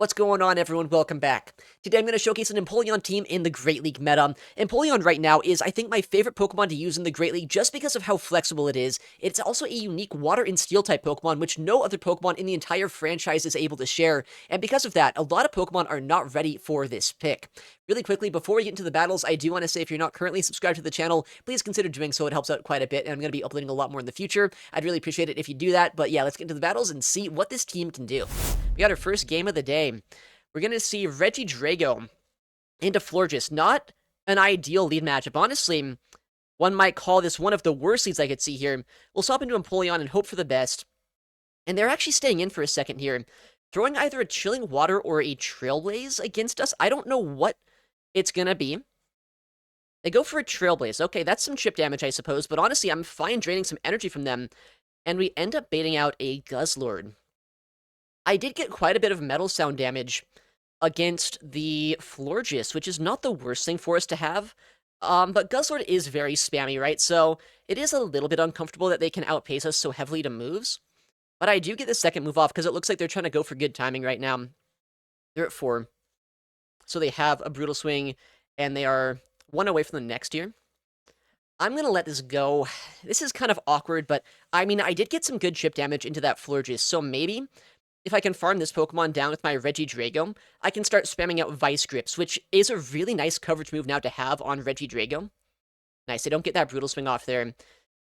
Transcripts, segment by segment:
What's going on, everyone? Welcome back. Today I'm going to showcase an Empoleon team in the Great League meta. Empoleon right now is, I think, my favorite Pokemon to use in the Great League just because of how flexible it is. It's also a unique Water and Steel type Pokemon, which no other Pokemon in the entire franchise is able to share, and because of that, a lot of Pokemon are not ready for this pick. Really quickly, before we get into the battles, I do want to say if you're not currently subscribed to the channel, please consider doing so. It helps out quite a bit, and I'm going to be uploading a lot more in the future. I'd really appreciate it if you do that, but yeah, let's get into the battles and see what this team can do. We got our first game of the day. We're going to see Regidrago into Florges. Not an ideal lead matchup. Honestly, one might call this one of the worst leads I could see here. We'll swap into Empoleon and hope for the best. And they're actually staying in for a second here. Throwing either a Chilling Water or a Trailblaze against us. I don't know what it's going to be. They go for a Trailblaze. Okay, that's some chip damage, I suppose. But honestly, I'm fine draining some energy from them. And we end up baiting out a Guzzlord. I did get quite a bit of Metal Sound damage against the Florges, which is not the worst thing for us to have. But Guzzlord is very spammy, right? So it is a little bit uncomfortable that they can outpace us so heavily to moves. But I do get the second move off because it looks like they're trying to go for good timing right now. They're at 4. So they have a Brutal Swing, and they are 1 away from the next here. I'm going to let this go. This is kind of awkward, but I mean, I did get some good chip damage into that Florges, so maybe if I can farm this Pokemon down with my Regidrago, I can start spamming out Vice Grips, which is a really nice coverage move now to have on Regidrago. Nice, they don't get that Brutal Swing off there.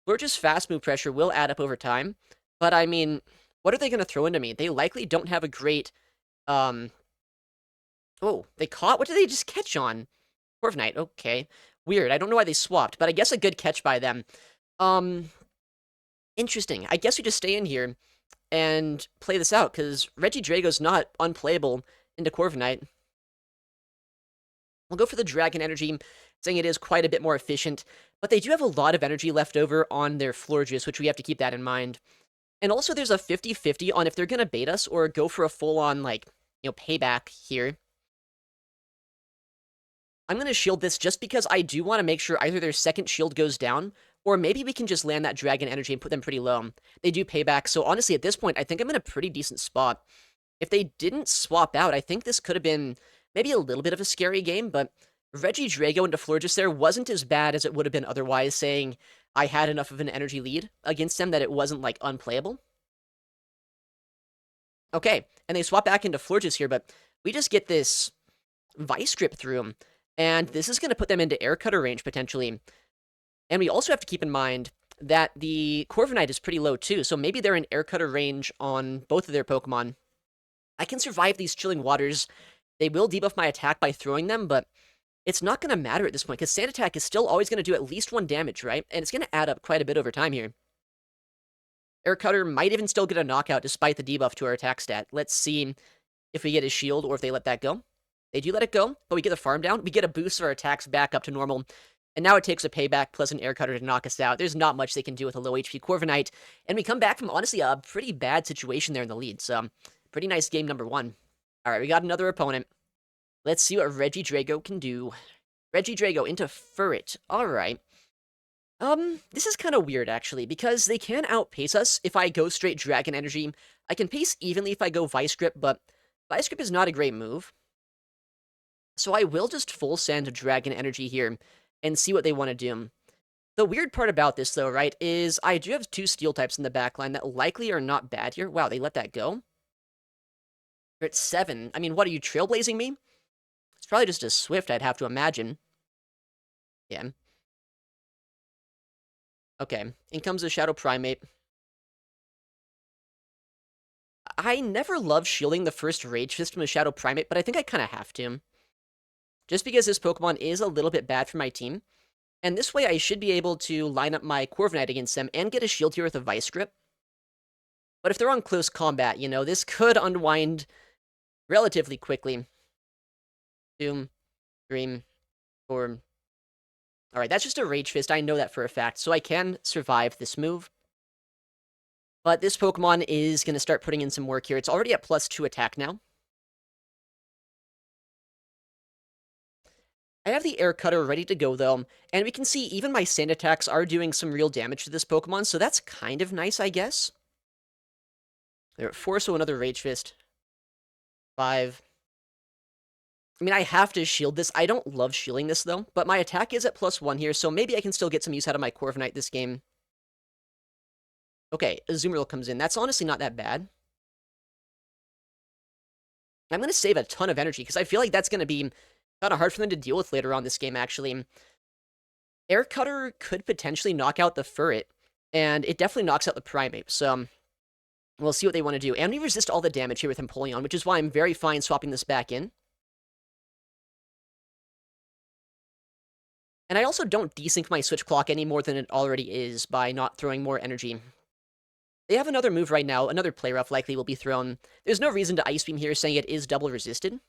Florges' fast move pressure will add up over time, but I mean, what are they going to throw into me? They likely don't have a great, Oh, they caught? What did they just catch on? Corviknight, okay. Weird, I don't know why they swapped, but I guess a good catch by them. Interesting. I guess we just stay in here and play this out, because Regidrago's not unplayable into Corviknight. We'll go for the Dragon Energy, saying it is quite a bit more efficient, but they do have a lot of energy left over on their Florges, which we have to keep that in mind. And also there's a 50-50 on if they're going to bait us or go for a full-on, payback here. I'm going to shield this just because I do want to make sure either their second shield goes down, or maybe we can just land that Dragon Energy and put them pretty low. They do payback, so honestly, at this point, I think I'm in a pretty decent spot. If they didn't swap out, I think this could have been maybe a little bit of a scary game, but Regidrago into Florges there wasn't as bad as it would have been otherwise, saying I had enough of an energy lead against them that it wasn't, unplayable. Okay, and they swap back into Florges here, but we just get this Vice Grip through them, and this is going to put them into Air Cutter range, potentially. And we also have to keep in mind that the Corviknight is pretty low too, so maybe they're in Air Cutter range on both of their Pokemon. I can survive these Chilling Waters. They will debuff my attack by throwing them, but it's not going to matter at this point, because Sand Attack is still always going to do at least 1 damage, right? And it's going to add up quite a bit over time here. Air Cutter might even still get a knockout despite the debuff to our attack stat. Let's see if we get his shield or if they let that go. They do let it go, but we get the farm down. We get a boost of our attacks back up to normal. And now it takes a payback plus an Air Cutter to knock us out. There's not much they can do with a low HP Corviknight. And we come back from, honestly, a pretty bad situation there in the lead. So, pretty nice game number 1. Alright, we got another opponent. Let's see what Regidrago can do. Regidrago into Furret. Alright. This is kind of weird, actually, because they can outpace us if I go straight Dragon Energy. I can pace evenly if I go Vice Grip, but Vice Grip is not a great move. So I will just full send Dragon Energy here and see what they want to do. The weird part about this, though, right, is I do have 2 Steel types in the backline that likely are not bad here. Wow, they let that go? They're at 7. I mean, what, are you Trailblazing me? It's probably just a Swift, I'd have to imagine. Yeah. Okay, in comes a Shadow Primate. I never loved shielding the first Rage Fist from a Shadow Primate, but I think I kind of have to. Just because this Pokemon is a little bit bad for my team. And this way I should be able to line up my Corviknight against them and get a shield here with a Vice Grip. But if they're on close combat, this could unwind relatively quickly. 2, 3, 4. Alright, that's just a Rage Fist. I know that for a fact, so I can survive this move. But this Pokemon is going to start putting in some work here. It's already at +2 attack now. I have the Air Cutter ready to go, though, and we can see even my Sand Attacks are doing some real damage to this Pokemon, so that's kind of nice, I guess. They're at 4, so another Rage Fist. 5. I mean, I have to shield this. I don't love shielding this, though, but my attack is at +1 here, so maybe I can still get some use out of my Corviknight this game. Okay, Azumarill comes in. That's honestly not that bad. I'm going to save a ton of energy, because I feel like that's going to be kind of hard for them to deal with later on this game, actually. Air Cutter could potentially knock out the Furret, and it definitely knocks out the Primeape, so we'll see what they want to do. And we resist all the damage here with Empoleon, which is why I'm very fine swapping this back in. And I also don't desync my switch clock any more than it already is by not throwing more energy. They have another move right now, another Play Rough likely will be thrown. There's no reason to Ice Beam here, saying it is double resisted.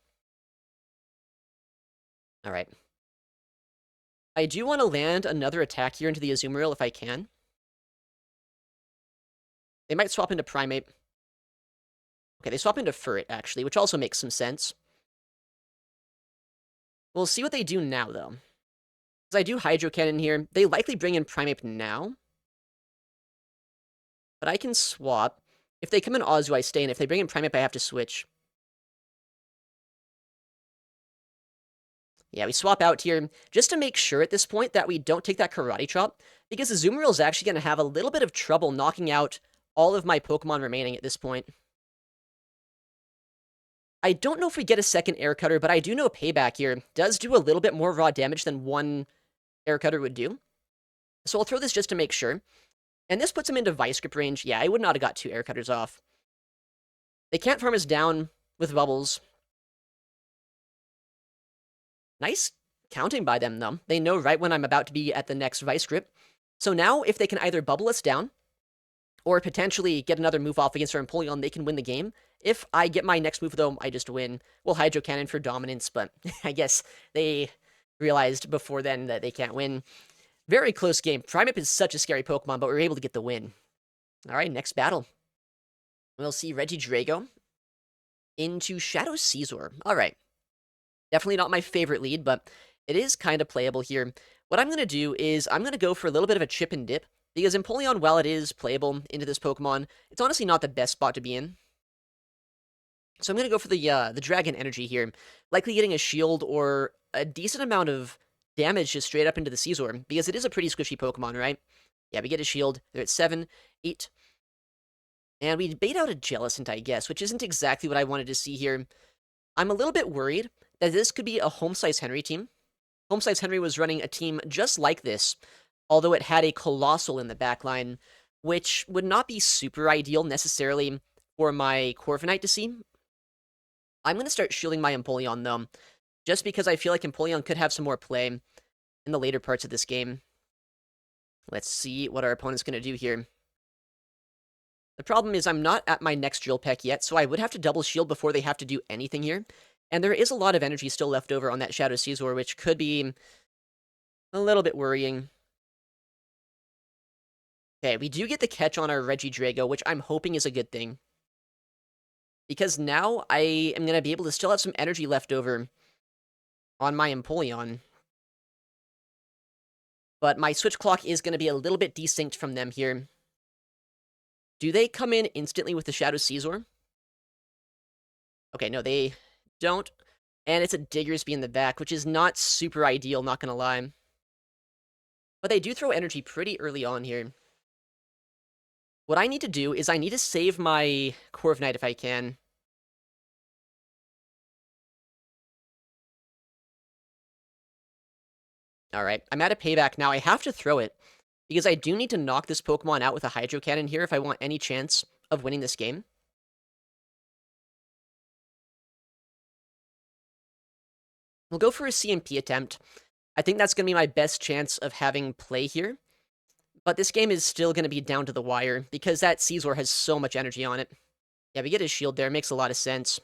Alright. I do want to land another attack here into the Azumarill if I can. They might swap into Primeape. Okay, they swap into Furret, actually, which also makes some sense. We'll see what they do now, though. Because I do Hydro Cannon here. They likely bring in Primeape now. But I can swap. If they come in Ozu, I stay, and if they bring in Primeape, I have to switch. Yeah, we swap out here, just to make sure at this point that we don't take that Karate Chop, because the Azumarill is actually going to have a little bit of trouble knocking out all of my Pokemon remaining at this point. I don't know if we get a second Air Cutter, but I do know Payback here does do a little bit more raw damage than one Air Cutter would do. So I'll throw this just to make sure. And this puts him into Vice Grip range. Yeah, I would not have got 2 Air Cutters off. They can't farm us down with Bubbles. Nice counting by them, though. They know right when I'm about to be at the next Vice Grip. So now, if they can either bubble us down, or potentially get another move off against our Empoleon, they can win the game. If I get my next move, though, I just win. We'll Hydro Cannon for dominance, but I guess they realized before then that they can't win. Very close game. Primeape is such a scary Pokemon, but we were able to get the win. Alright, next battle. We'll see Regidrago into Shadow Caesar. Alright. Definitely not my favorite lead, but it is kind of playable here. What I'm going to do is I'm going to go for a little bit of a chip and dip, because Empoleon, while it is playable into this Pokemon, it's honestly not the best spot to be in. So I'm going to go for the Dragon Energy here, likely getting a shield or a decent amount of damage just straight up into the Caesar, because it is a pretty squishy Pokemon, right? Yeah, we get a shield. They're at 7, 8. And we bait out a Jellicent, I guess, which isn't exactly what I wanted to see here. I'm a little bit worried that this could be a Home Slice Henry team. Home Slice Henry was running a team just like this, although it had a Colossal in the backline, which would not be super ideal necessarily for my Corviknight to see. I'm going to start shielding my Empoleon, though, just because I feel like Empoleon could have some more play in the later parts of this game. Let's see what our opponent's going to do here. The problem is I'm not at my next Drill Peck yet, so I would have to double shield before they have to do anything here. And there is a lot of energy still left over on that Shadow Caesar, which could be a little bit worrying. Okay, we do get the catch on our Regidrago, which I'm hoping is a good thing. Because now I am going to be able to still have some energy left over on my Empoleon. But my switch clock is going to be a little bit desynced from them here. Do they come in instantly with the Shadow Caesar? Okay, no, they don't. And it's a Diggersby in the back, which is not super ideal, not gonna lie. But they do throw energy pretty early on here. What I need to do is I need to save my Corviknight if I can. Alright, I'm at a payback now. I have to throw it, because I do need to knock this Pokemon out with a Hydro Cannon here if I want any chance of winning this game. We'll go for a CMP attempt. I think that's going to be my best chance of having play here. But this game is still going to be down to the wire, because that Caesar has so much energy on it. Yeah, we get his shield there. Makes a lot of sense.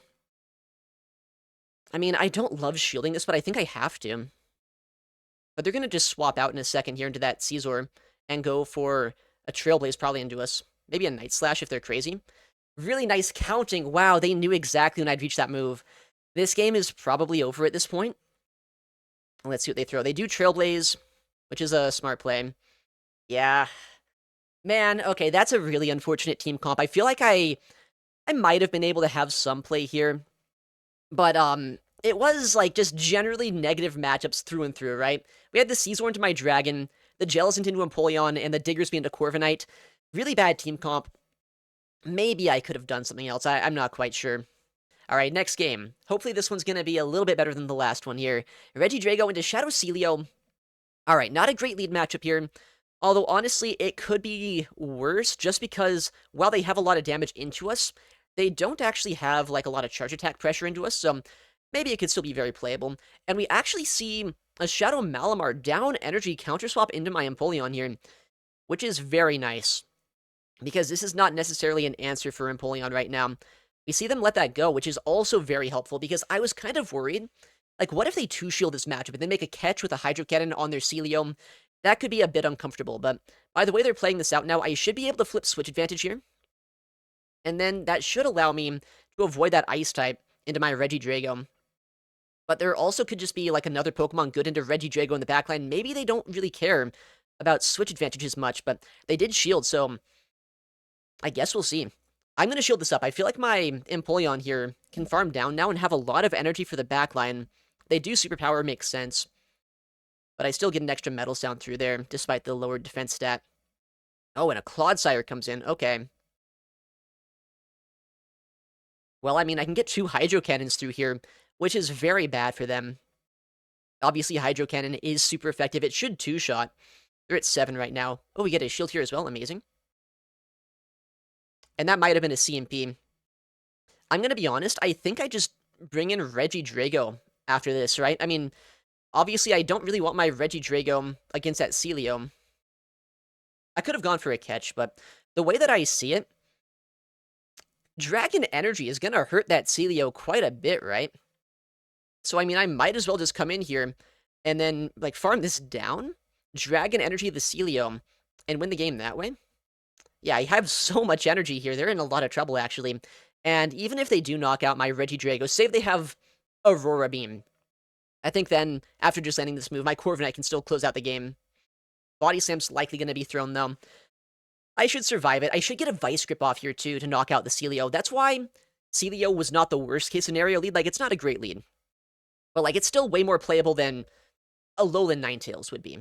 I mean, I don't love shielding this, but I think I have to. But they're going to just swap out in a second here into that Caesar and go for a Trailblaze probably into us. Maybe a Night Slash if they're crazy. Really nice counting. Wow, they knew exactly when I'd reach that move. This game is probably over at this point. Let's see what they throw. They do Trailblaze, which is a smart play. Yeah. Man, okay, that's a really unfortunate team comp. I feel like I might have been able to have some play here. But, it was, like, just generally negative matchups through and through, right? We had the Caesar into my Dragon, the Jellicent into Empoleon, and the Diggersby into Corviknight. Really bad team comp. Maybe I could have done something else. I'm not quite sure. All right, next game. Hopefully this one's going to be a little bit better than the last one here. Regidrago into Shadow Celio. All right, not a great lead matchup here. Although, honestly, it could be worse just because while they have a lot of damage into us, they don't actually have, like, a lot of charge attack pressure into us, so maybe it could still be very playable. And we actually see a Shadow Malamar down energy counter swap into my Empoleon here, which is very nice because this is not necessarily an answer for Empoleon right now. We see them let that go, which is also very helpful because I was kind of worried. Like, what if they two-shield this matchup and then make a catch with a Hydro Cannon on their Celio? That could be a bit uncomfortable, but by the way they're playing this out now, I should be able to flip Switch Advantage here. And then that should allow me to avoid that Ice type into my Regidrago. But there also could just be, like, another Pokemon good into Regidrago in the backline. Maybe they don't really care about Switch Advantage as much, but they did shield, so I guess we'll see. I'm going to shield this up. I feel like my Empoleon here can farm down now and have a lot of energy for the backline. They do Superpower, makes sense. But I still get an extra Metal Sound through there, despite the lowered defense stat. Oh, and a Clodsire comes in. Okay. Well, I mean, I can get 2 Hydro Cannons through here, which is very bad for them. Obviously, Hydro Cannon is super effective. It should two-shot. They're at 7 right now. Oh, we get a shield here as well. Amazing. And that might have been a CMP. I'm going to be honest. I think I just bring in Regidrago after this, right? I mean, obviously, I don't really want my Regidrago against that Celio. I could have gone for a catch, but the way that I see it, Dragon Energy is going to hurt that Celio quite a bit, right? So, I mean, I might as well just come in here and then, like, farm this down, Dragon Energy the Celio, and win the game that way. Yeah, I have so much energy here. They're in a lot of trouble, actually. And even if they do knock out my Regidrago, say if they have Aurora Beam, I think then, after just landing this move, my Corviknight can still close out the game. Body Slam's likely going to be thrown, though. I should survive it. I should get a Vice Grip off here, too, to knock out the Celio. That's why Celio was not the worst-case scenario lead. Like, it's not a great lead. But, like, it's still way more playable than a Alolan Ninetales would be.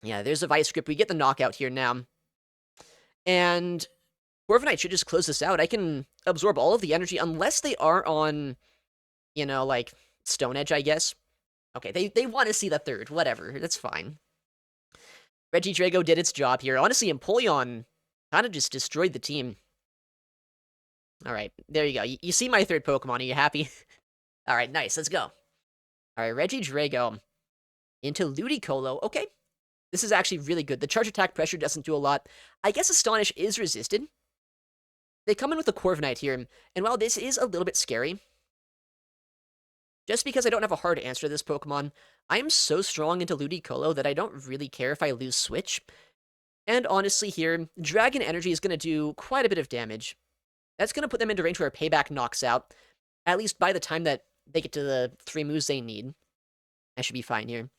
Yeah, there's a Vice Grip. We get the knockout here now. And Corviknight should just close this out. I can absorb all of the energy, unless they are on, you know, like, Stone Edge, I guess. Okay, they want to see the third. Whatever, that's fine. Regidrago did its job here. Honestly, Empoleon kind of just destroyed the team. Alright, there you go. You see my third Pokemon. Are you happy? Alright, nice. Let's go. Alright, Regidrago into Ludicolo. Okay. This is actually really good. The charge attack pressure doesn't do a lot. I guess Astonish is resisted. They come in with a Corviknight here, and while this is a little bit scary, just because I don't have a hard answer to this Pokemon, I am so strong into Ludicolo that I don't really care if I lose Switch. And honestly here, Dragon Energy is going to do quite a bit of damage. That's going to put them into range where Payback knocks out, at least by the time that they get to the 3 moves they need. I should be fine here.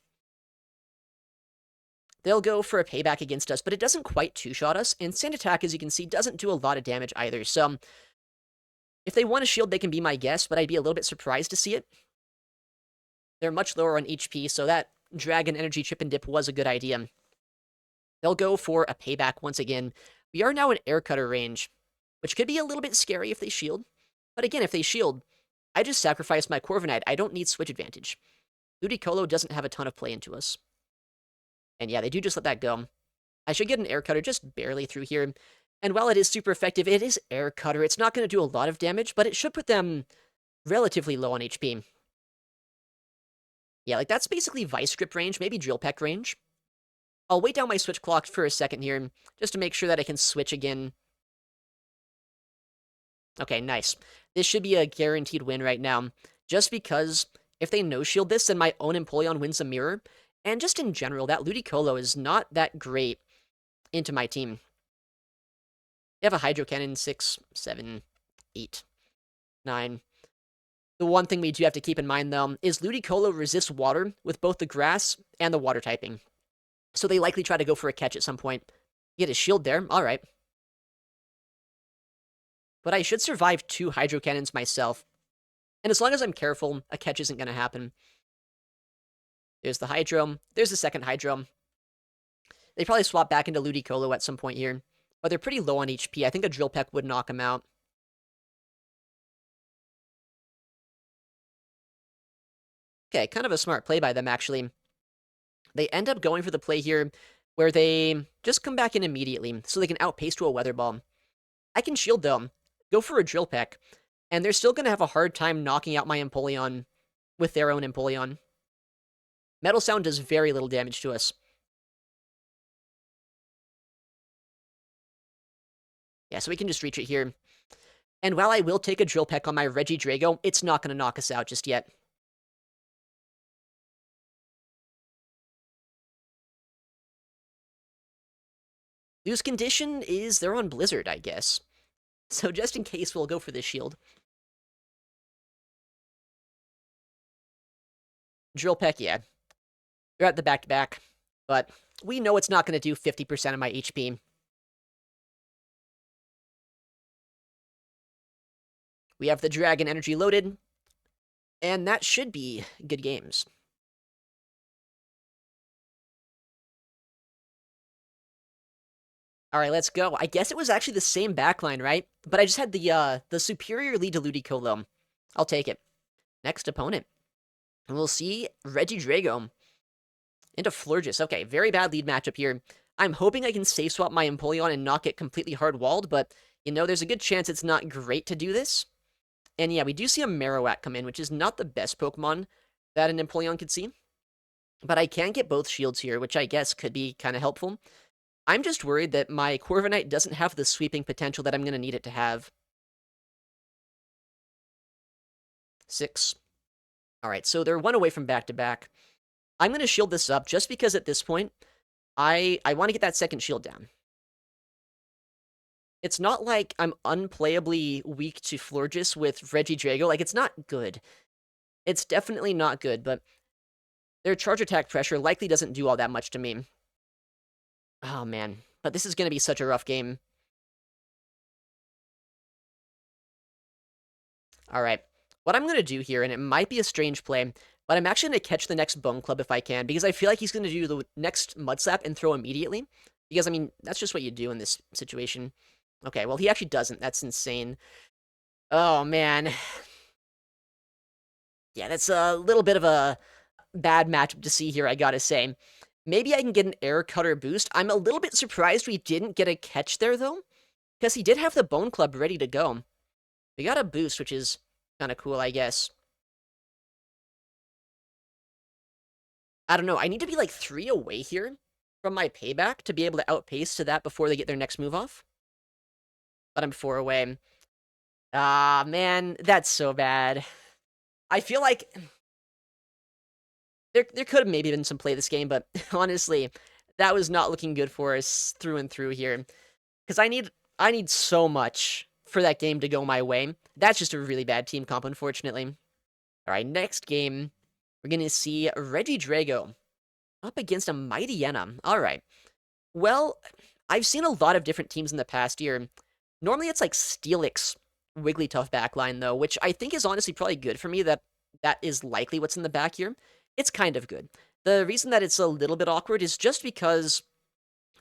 They'll go for a Payback against us, but it doesn't quite two-shot us, and Sand Attack, as you can see, doesn't do a lot of damage either, so if they want a shield, they can be my guess, but I'd be a little bit surprised to see it. They're much lower on HP, so that Dragon Energy Chip and Dip was a good idea. They'll go for a Payback once again. We are now in Air Cutter range, which could be a little bit scary if they shield. But again, if they shield, I just sacrificed my Corviknight. I don't need Switch Advantage. Ludicolo doesn't have a ton of play into us. And yeah, they do just let that go. I should get an Air Cutter just barely through here. And while it is super effective, it is Air Cutter. It's not going to do a lot of damage, but it should put them relatively low on HP. Yeah, like that's basically Vice Grip range, maybe Drill Peck range. I'll wait down my switch clock for a second here, just to make sure that I can switch again. Okay, nice. This should be a guaranteed win right now, just because if they no-shield this, then my own Empoleon wins a mirror, and just in general, that Ludicolo is not that great into my team. They have a Hydro Cannon, 6, 7, 8, 9. The one thing we do have to keep in mind, though, is Ludicolo resists water with both the grass and the water typing. So they likely try to go for a catch at some point. Get a shield there, alright. But I should survive 2 Hydro Cannons myself. And as long as I'm careful, a catch isn't going to happen. There's the Hydro. There's the second Hydro. They probably swap back into Ludicolo at some point here. But they're pretty low on HP. I think a Drill Peck would knock them out. Okay, kind of a smart play by them, actually. They end up going for the play here where they just come back in immediately so they can outpace to a Weather Ball. I can shield them, go for a Drill Peck, and they're still going to have a hard time knocking out my Empoleon with their own Empoleon. Metal Sound does very little damage to us. Yeah, so we can just reach it here. And while I will take a Drill Peck on my Regidrago, it's not going to knock us out just yet. Lose condition is they're on Blizzard, I guess. So just in case, we'll go for this shield. Drill Peck, yeah. They're at the back-to-back. But we know it's not going to do 50% of my HP. We have the Dragon Energy loaded. And that should be good games. All right, let's go. I guess it was actually the same backline, right? But I just had the superior lead to Ludicolo. I'll take it. Next opponent. And we'll see Regidrago into Florges. Okay, very bad lead matchup here. I'm hoping I can safe swap my Empoleon and not get completely hard-walled, but, you know, there's a good chance it's not great to do this. And yeah, we do see a Marowak come in, which is not the best Pokemon that an Empoleon could see. But I can get both shields here, which I guess could be kind of helpful. I'm just worried that my Corviknight doesn't have the sweeping potential that I'm going to need it to have. 6. Alright, so they're one away from back-to-back. I'm going to shield this up just because at this point, I want to get that second shield down. It's not like I'm unplayably weak to Florges with Regidrago. Like, it's not good. It's definitely not good, but their charge attack pressure likely doesn't do all that much to me. Oh, man. But this is going to be such a rough game. Alright. What I'm going to do here, and it might be a strange play, but I'm actually going to catch the next Bone Club if I can, because I feel like he's going to do the next Mud Slap and throw immediately. Because, I mean, that's just what you do in this situation. Okay, well, he actually doesn't. That's insane. Oh, man. Yeah, that's a little bit of a bad matchup to see here, I gotta say. Maybe I can get an Air Cutter boost. I'm a little bit surprised we didn't get a catch there, though, because he did have the Bone Club ready to go. We got a boost, which is kind of cool, I guess. I don't know. I need to be like 3 away here from my payback to be able to outpace to that before they get their next move off. But I'm 4 away. Ah, man, that's so bad. I feel like there could have maybe been some play this game, but honestly, that was not looking good for us through and through here. Because I need so much for that game to go my way. That's just a really bad team comp, unfortunately. Alright, next game, we're going to see Regidrago up against a Mightyena. Alright. Well, I've seen a lot of different teams in the past year. Normally it's like Steelix Wigglytuff backline, though, which I think is honestly probably good for me that is likely what's in the back here. It's kind of good. The reason that it's a little bit awkward is just because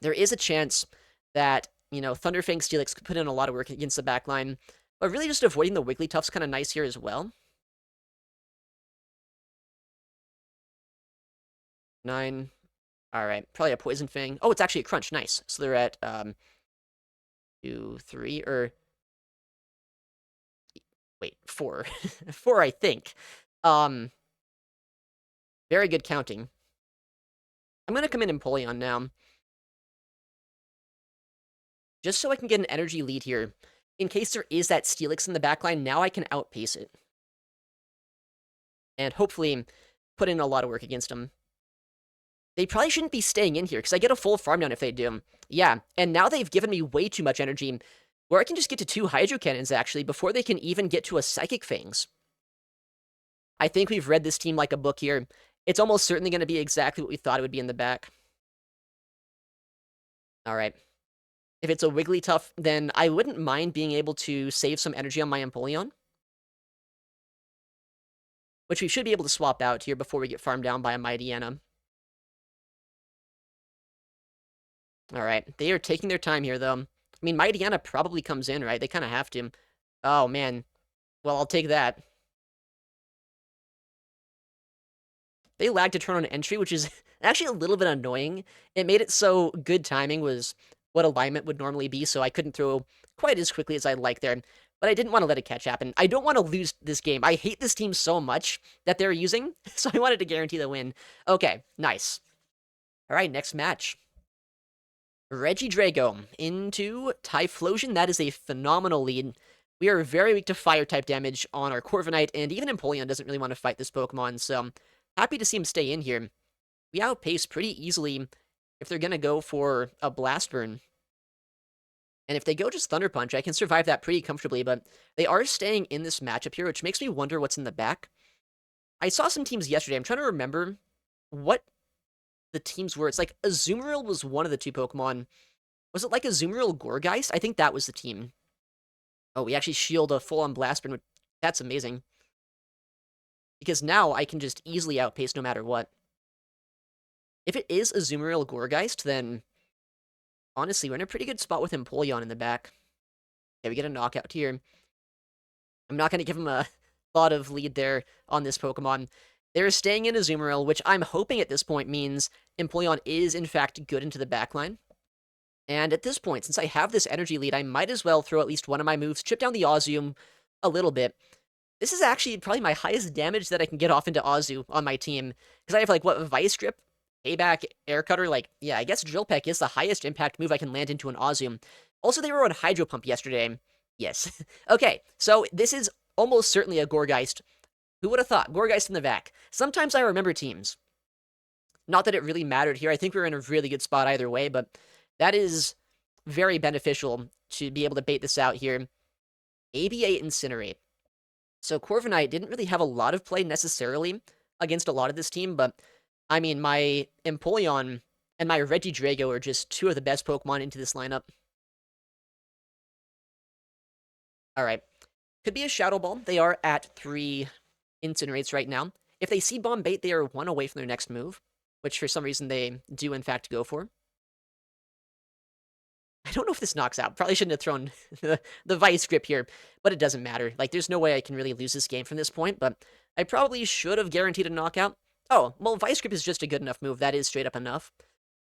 there is a chance that, you know, Thunderfang Steelix could put in a lot of work against the backline, but really just avoiding the Wigglytuff's kind of nice here as well. 9. Alright, probably a Poison Fang. Oh, it's actually a Crunch. Nice. So they're at, 2, 3, or... Wait, 4. 4, I think. Very good counting. I'm going to come in Empoleon now. Just so I can get an energy lead here. In case there is that Steelix in the backline, now I can outpace it. And hopefully put in a lot of work against him. They probably shouldn't be staying in here, because I get a full farm down if they do. Yeah, and now they've given me way too much energy, where I can just get to 2 Hydro Cannons, actually, before they can even get to a Psychic Fangs. I think we've read this team like a book here. It's almost certainly going to be exactly what we thought it would be in the back. Alright. If it's a Wigglytuff, then I wouldn't mind being able to save some energy on my Empoleon. which we should be able to swap out here before we get farmed down by a Mightyena. Alright, they are taking their time here, though. I mean, Mightyena probably comes in, right? They kind of have to. Oh, man. Well, I'll take that. They lagged to turn on entry, which is actually a little bit annoying. It made it so good timing was what alignment would normally be, so I couldn't throw quite as quickly as I'd like there. But I didn't want to let it catch happen. I don't want to lose this game. I hate this team so much that they're using, so I wanted to guarantee the win. Okay, nice. All right, next match. Regidrago into Typhlosion. That is a phenomenal lead. We are very weak to fire-type damage on our Corviknight, and even Empoleon doesn't really want to fight this Pokemon, so happy to see him stay in here. We outpace pretty easily if they're going to go for a Blast Burn. And if they go just Thunder Punch, I can survive that pretty comfortably, but they are staying in this matchup here, which makes me wonder what's in the back. I saw some teams yesterday. I'm trying to remember what the teams were. It's like Azumarill was one of the two Pokemon. Was it like Azumarill Gourgeist? I think that was the team. Oh, we actually shield a full-on Blast Burn. That's amazing. Because now I can just easily outpace no matter what. If it is Azumarill Gourgeist, then honestly, we're in a pretty good spot with Empoleon in the back. Okay, we get a knockout here. I'm not going to give him a lot of lead there on this Pokemon. They're staying in Azumarill, which I'm hoping at this point means Empoleon is, in fact, good into the backline. And at this point, since I have this energy lead, I might as well throw at least one of my moves, chip down the Azium a little bit. This is actually probably my highest damage that I can get off into Azu on my team. Because I have, like, what, Vice Grip, Payback, Air Cutter, like, yeah, I guess Drill Peck is the highest impact move I can land into an Azium. Also, they were on Hydro Pump yesterday. Yes. Okay, so this is almost certainly a Gourgeist. Who would have thought? Gourgeist in the back. Sometimes I remember teams. Not that it really mattered here. I think we were in a really good spot either way, but that is very beneficial to be able to bait this out here. ABA Incinerate. So Corviknight didn't really have a lot of play necessarily against a lot of this team, but I mean, my Empoleon and my Regidrago are just two of the best Pokemon into this lineup. Alright. Could be a Shadow Ball. They are at 3 Incinerates right now. If they Seed Bomb bait, they are 1 away from their next move, which for some reason they do in fact go for. I don't know if this knocks out. Probably shouldn't have thrown the Vice Grip here, but it doesn't matter. Like, there's no way I can really lose this game from this point, but I probably should have guaranteed a knockout. Oh, well, Vice Grip is just a good enough move. That is straight up enough.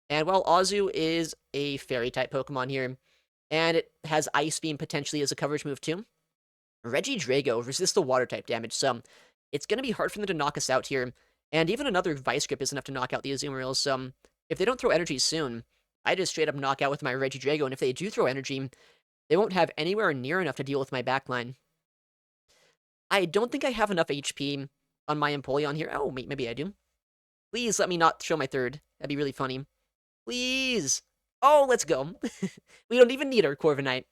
And while Azu is a Fairy-type Pokemon here, and it has Ice Beam potentially as a coverage move too, Regidrago resists the Water-type damage, so it's going to be hard for them to knock us out here. And even another Vice Grip is enough to knock out the Azumarill, so if they don't throw energy soon, I just straight up knock out with my Regidrago, and if they do throw energy, they won't have anywhere near enough to deal with my backline. I don't think I have enough HP on my Empoleon here. Oh, maybe I do. Please let me not show my third. That'd be really funny. Please. Oh, let's go. We don't even need our Corviknight.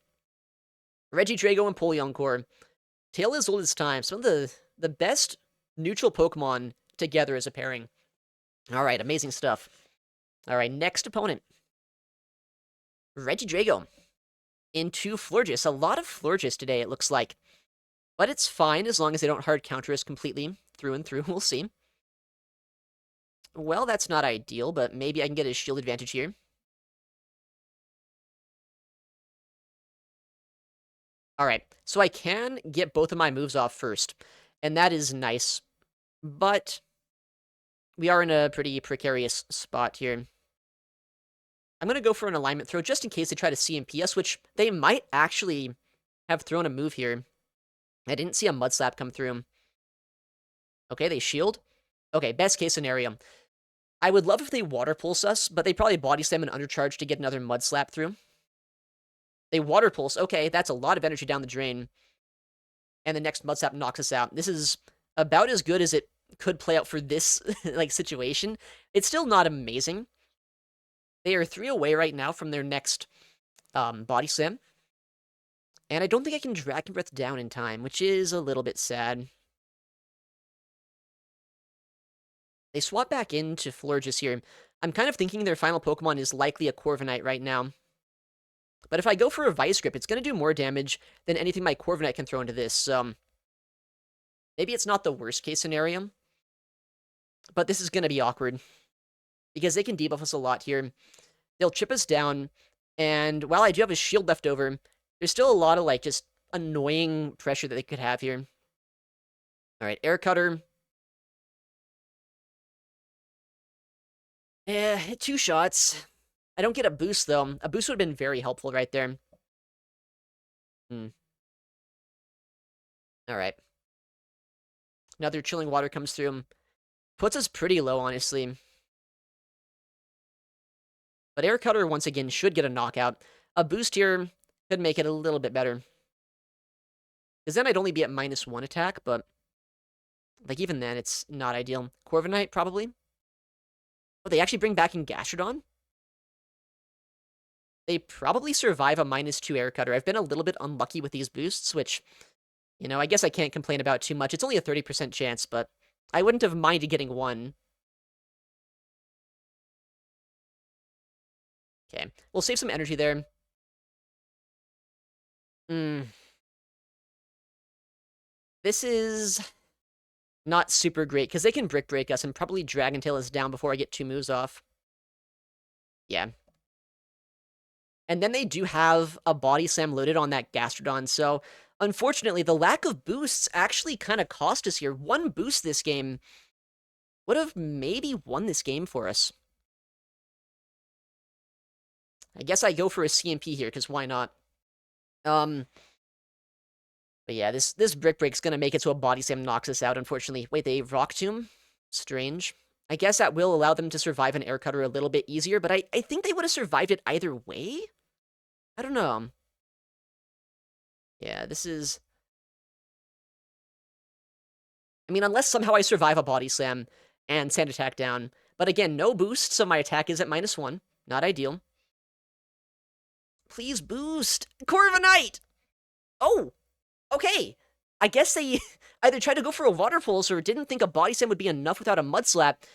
Regidrago and Empoleon Core. Tale as old as time. Some of the best neutral Pokemon together as a pairing. Alright, amazing stuff. Alright, next opponent. Regidrago into Florges. A lot of Florges today, it looks like. But it's fine as long as they don't hard counter us completely through and through. We'll see. Well, that's not ideal, but maybe I can get a shield advantage here. Alright, so I can get both of my moves off first, and that is nice. But we are in a pretty precarious spot here. I'm going to go for an alignment throw just in case they try to CMP us, which they might actually have thrown a move here. I didn't see a Mud Slap come through. Okay, they shield. Okay, best case scenario. I would love if they Water Pulse us, but they probably Body Slam and Undercharge to get another Mud Slap through. They Water Pulse. Okay, that's a lot of energy down the drain. And the next Mud Slap knocks us out. This is about as good as it could play out for this like situation. It's still not amazing. They are 3 away right now from their next Body Slam. And I don't think I can Dragon Breath down in time, which is a little bit sad. They swap back into Florges here. I'm kind of thinking their final Pokemon is likely a Corviknight right now. But if I go for a Vice Grip, it's going to do more damage than anything my Corviknight can throw into this. Maybe it's not the worst case scenario, but this is going to be awkward because they can debuff us a lot here. They'll chip us down, and while I do have a shield left over, there's still a lot of, like, just annoying pressure that they could have here. Alright, Air Cutter. Hit 2 shots. I don't get a boost, though. A boost would have been very helpful right there. Alright. Another Chilling Water comes through. Puts us pretty low, honestly. But Air Cutter, once again, should get a knockout. A boost here could make it a little bit better. Because then I'd only be at -1 attack, but... like, even then, it's not ideal. Corviknight, probably. Oh, they actually bring back in Gastrodon? They probably survive a -2 Air Cutter. I've been a little bit unlucky with these boosts, which, you know, I guess I can't complain about too much. It's only a 30% chance, but I wouldn't have minded getting one. Okay, we'll save some energy there. This is not super great, because they can Brick Break us and probably Dragon Tail us down before I get 2 moves off. Yeah. And then they do have a Body Slam loaded on that Gastrodon, so unfortunately, the lack of boosts actually kind of cost us here. 1 boost this game would have maybe won this game for us. I guess I go for a CMP here, because why not? But yeah, this Brick Break's gonna make it so a Body Slam knocks us out, unfortunately. Wait, they Rock Tomb? Strange. I guess that will allow them to survive an Air Cutter a little bit easier, but I think they would have survived it either way? I don't know. Yeah, this is... I mean, unless somehow I survive a Body Slam and Sand Attack down. But again, no boost, so my attack is at -1. Not ideal. Please boost! Corviknight! Oh! Okay. I guess they either tried to go for a Water Pulse or didn't think a Body Slam would be enough without a Mud Slap.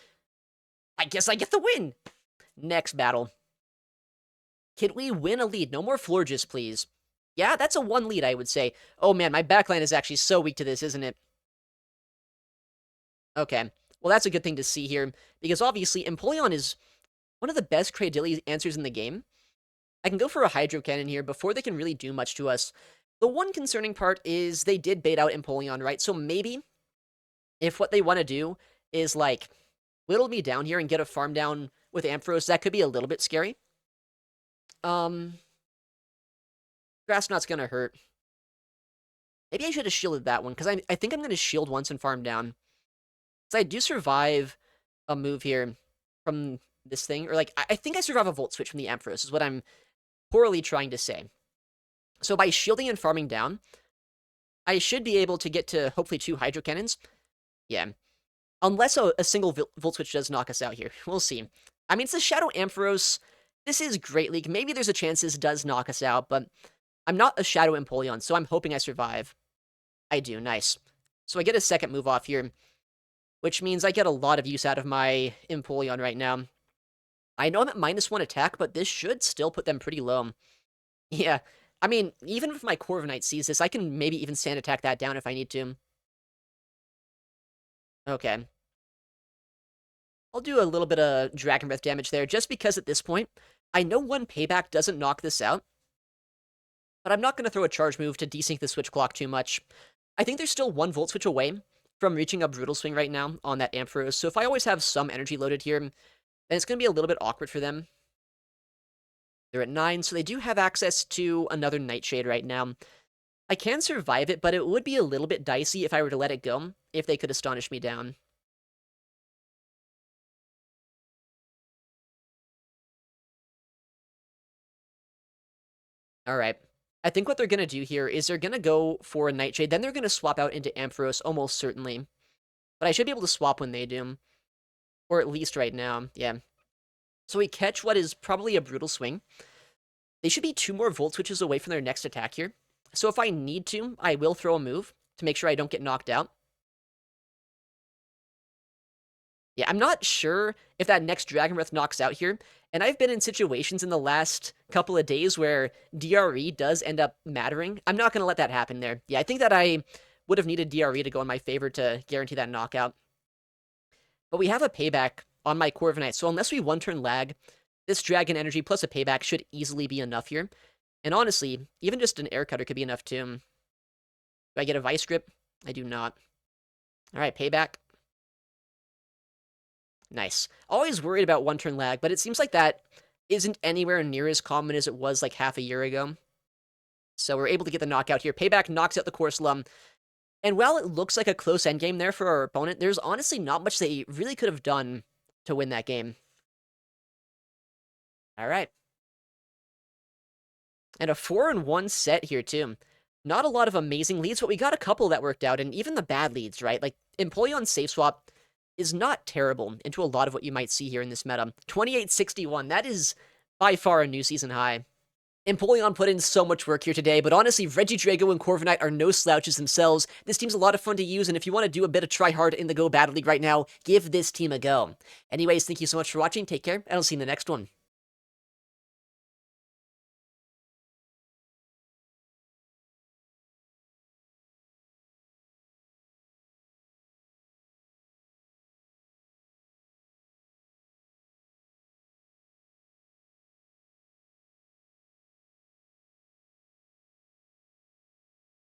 I guess I get the win! Next battle. Can we win a lead? No more Florges, please. Yeah, that's a 1 lead, I would say. Oh man, my backline is actually so weak to this, isn't it? Okay. Well, that's a good thing to see here, because obviously, Empoleon is one of the best Cradily answers in the game. I can go for a Hydro Cannon here before they can really do much to us. The one concerning part is they did bait out Empoleon, right? So maybe if what they want to do is, like, whittle me down here and get a farm down with Ampharos, that could be a little bit scary. Grass Knot's gonna hurt. Maybe I should have shielded that one, because I think I'm gonna shield once and farm down. So I do survive a move here from this thing, or like, I think I survive a Volt Switch from the Ampharos, is what I'm poorly trying to say. So by shielding and farming down, I should be able to get to, hopefully, 2 Hydro Cannons. Yeah. Unless a single Volt Switch does knock us out here. We'll see. I mean, it's a Shadow Ampharos. This is Great League. Maybe there's a chance this does knock us out, but I'm not a Shadow Empoleon, so I'm hoping I survive. I do. Nice. So I get a second move off here, which means I get a lot of use out of my Empoleon right now. I know I'm at -1 attack, but this should still put them pretty low. Yeah. I mean, even if my Corviknight sees this, I can maybe even Sand Attack that down if I need to. Okay. I'll do a little bit of Dragon Breath damage there, just because at this point, I know 1 Payback doesn't knock this out, but I'm not going to throw a charge move to desync the switch clock too much. I think there's still 1 Volt Switch away from reaching a Brutal Swing right now on that Ampharos, so if I always have some energy loaded here, then it's going to be a little bit awkward for them. They're at 9, so they do have access to another Nightshade right now. I can survive it, but it would be a little bit dicey if I were to let it go, if they could Astonish me down. Alright. I think what they're going to do here is they're going to go for a Nightshade, then they're going to swap out into Ampharos almost certainly. But I should be able to swap when they do. Or at least right now, yeah. So we catch what is probably a Brutal Swing. They should be 2 more Volt Switches away from their next attack here. So if I need to, I will throw a move to make sure I don't get knocked out. Yeah, I'm not sure if that next Dragon Breath knocks out here, and I've been in situations in the last couple of days where DRE does end up mattering. I'm not going to let that happen there. Yeah, I think that I would have needed DRE to go in my favor to guarantee that knockout. But we have a payback on my Corviknight, so unless we one-turn lag, this Dragon Energy plus a payback should easily be enough here. And honestly, even just an Air Cutter could be enough too. Do I get a Vice Grip? I do not. Alright, payback. Nice. Always worried about one-turn lag, but it seems like that isn't anywhere near as common as it was like half a year ago. So we're able to get the knockout here. Payback knocks out the Corsola. And while it looks like a close endgame there for our opponent, there's honestly not much they really could have done to win that game. Alright. And a 4-1 set here, too. Not a lot of amazing leads, but we got a couple that worked out, and even the bad leads, right? Like, Empoleon Safe Swap is not terrible into a lot of what you might see here in this meta. 2861, that is by far a new season high. Empoleon put in so much work here today, but honestly, Regidrago and Corviknight are no slouches themselves. This team's a lot of fun to use, and if you want to do a bit of try-hard in the Go Battle League right now, give this team a go. Anyways, thank you so much for watching, take care, and I'll see you in the next one.